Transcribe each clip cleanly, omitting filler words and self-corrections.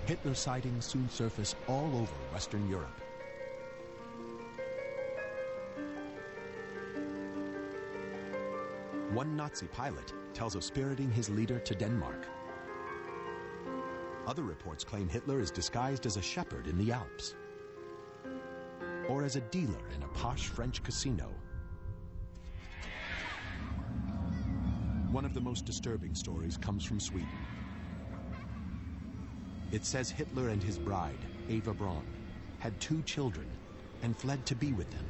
Hitler sightings soon surface all over Western Europe. One Nazi pilot tells of spiriting his leader to Denmark. Other reports claim Hitler is disguised as a shepherd in the Alps, or as a dealer in a posh French casino. One of the most disturbing stories comes from Sweden. It says Hitler and his bride, Eva Braun, had 2 children and fled to be with them.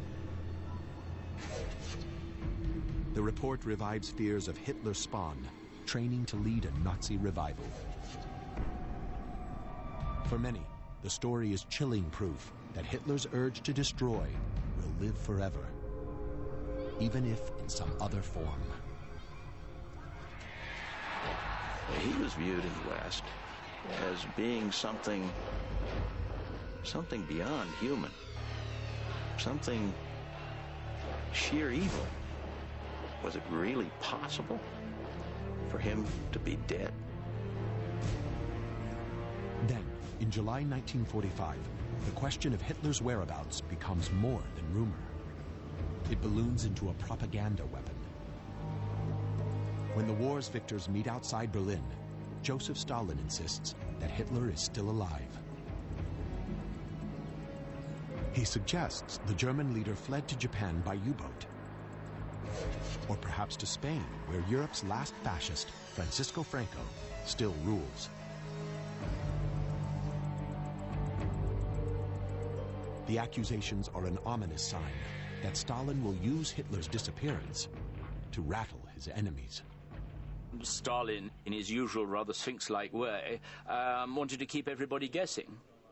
The report revives fears of Hitler's spawn, training to lead a Nazi revival. For many, the story is chilling proof that Hitler's urge to destroy will live forever, even if in some other form. He was viewed in the West as being something beyond human, something sheer evil. Was it really possible for him to be dead? Then, in July 1945, the question of Hitler's whereabouts becomes more than rumor. It balloons into a propaganda weapon. When the war's victors meet outside Berlin, Joseph Stalin insists that Hitler is still alive. He suggests the German leader fled to Japan by U-boat, or perhaps to Spain, where Europe's last fascist, Francisco Franco, still rules. The accusations are an ominous sign that Stalin will use Hitler's disappearance to rattle his enemies. Stalin, in his usual rather sphinx-like way, wanted to keep everybody guessing,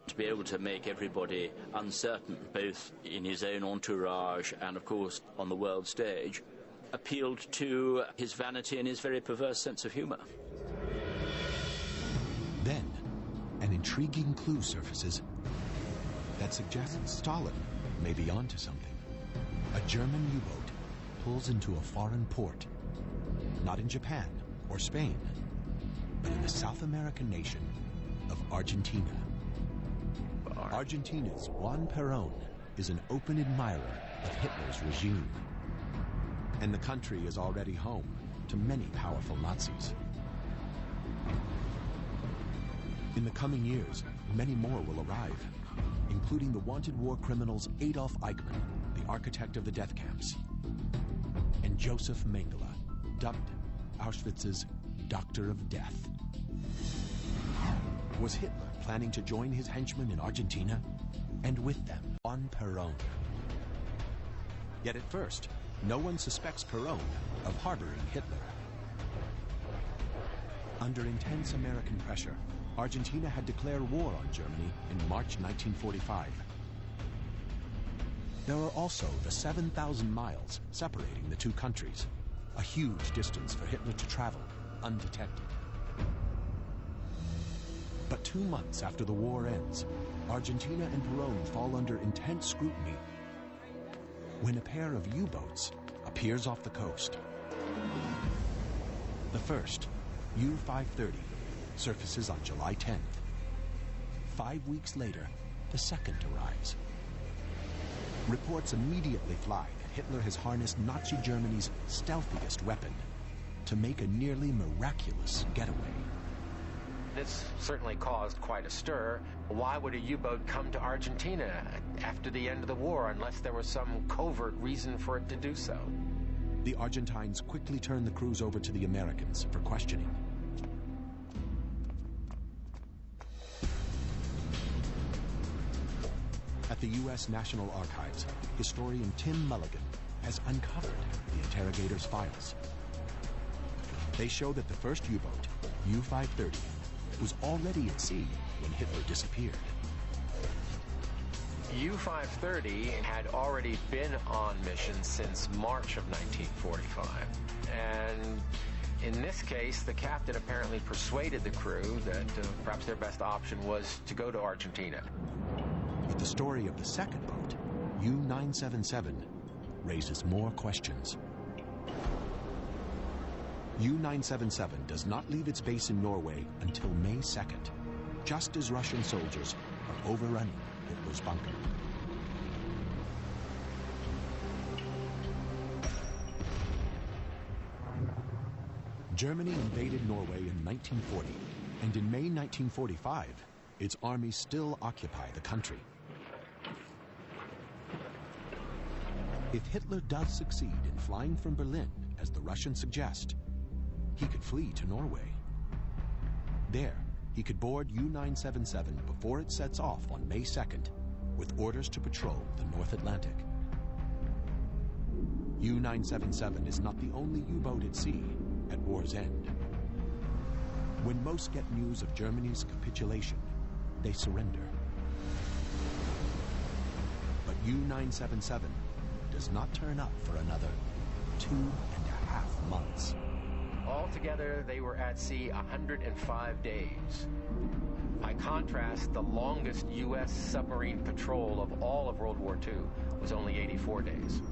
to be able to make everybody uncertain, both in his own entourage and, of course, on the world stage, appealed to his vanity and his very perverse sense of humor. Then, an intriguing clue surfaces that suggests Stalin may be onto something. A German U-boat pulls into a foreign port, not in Japan or Spain, but in the South American nation of Argentina. Argentina's Juan Perón is an open admirer of Hitler's regime, and the country is already home to many powerful Nazis. In the coming years, many more will arrive, including the wanted war criminals Adolf Eichmann, the architect of the death camps, and Joseph Mengele, dubbed Auschwitz's Doctor of Death. Was Hitler planning to join his henchmen in Argentina, and with them, Juan Perón? Yet at first, no one suspects Perón of harboring Hitler. Under intense American pressure, Argentina had declared war on Germany in March 1945. There are also the 7,000 miles separating the two countries, a huge distance for Hitler to travel undetected. But 2 months after the war ends, Argentina and Perón fall under intense scrutiny when a pair of U-boats appears off the coast. The first, U-530, surfaces on July 10th. 5 weeks later, the second arrives. Reports immediately fly that Hitler has harnessed Nazi Germany's stealthiest weapon to make a nearly miraculous getaway. This certainly caused quite a stir. Why would a U-boat come to Argentina after the end of the war unless there was some covert reason for it to do so? The Argentines quickly turned the crews over to the Americans for questioning. At the U.S. National Archives, historian Tim Mulligan has uncovered the interrogators' files. They show that the first U-boat, U-530, was already at sea when Hitler disappeared. U-530 had already been on mission since March of 1945. And in this case, the captain apparently persuaded the crew that perhaps their best option was to go to Argentina. But the story of the second boat, U-977, raises more questions. U-977 does not leave its base in Norway until May 2nd. just as Russian soldiers are overrunning Hitler's bunker. Germany invaded Norway in 1940, and in May 1945, its armies still occupy the country. If Hitler does succeed in flying from Berlin, as the Russians suggest, he could flee to Norway. There, he could board U-977 before it sets off on May 2nd, with orders to patrol the North Atlantic. U-977 is not the only U-boat at sea at war's end. When most get news of Germany's capitulation, they surrender. But U-977 does not turn up for another 2.5 months. Altogether, they were at sea 105 days. By contrast, the longest U.S. submarine patrol of all of World War II was only 84 days.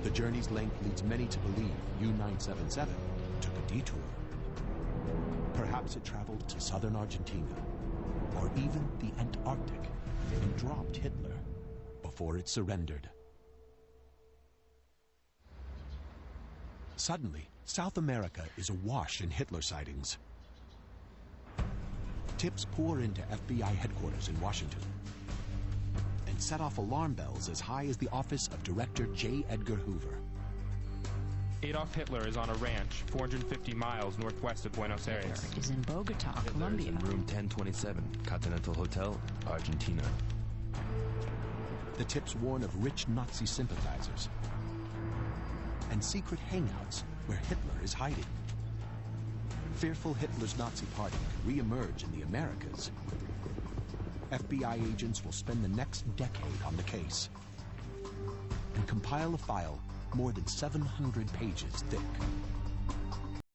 The journey's length leads many to believe U-977 took a detour. Perhaps it traveled to southern Argentina, or even the Antarctic, and dropped Hitler before it surrendered. Suddenly, South America is awash in Hitler sightings. Tips pour into FBI headquarters in Washington and set off alarm bells as high as the office of Director J. Edgar Hoover. Adolf Hitler is on a ranch 450 miles northwest of Buenos Aires. It is in Bogota, Colombia. In room 1027, Continental Hotel, Argentina. The tips warn of rich Nazi sympathizers and secret hangouts where Hitler is hiding. Fearful Hitler's Nazi party could re-emerge in the Americas. FBI agents will spend the next decade on the case and compile a file more than 700 pages thick.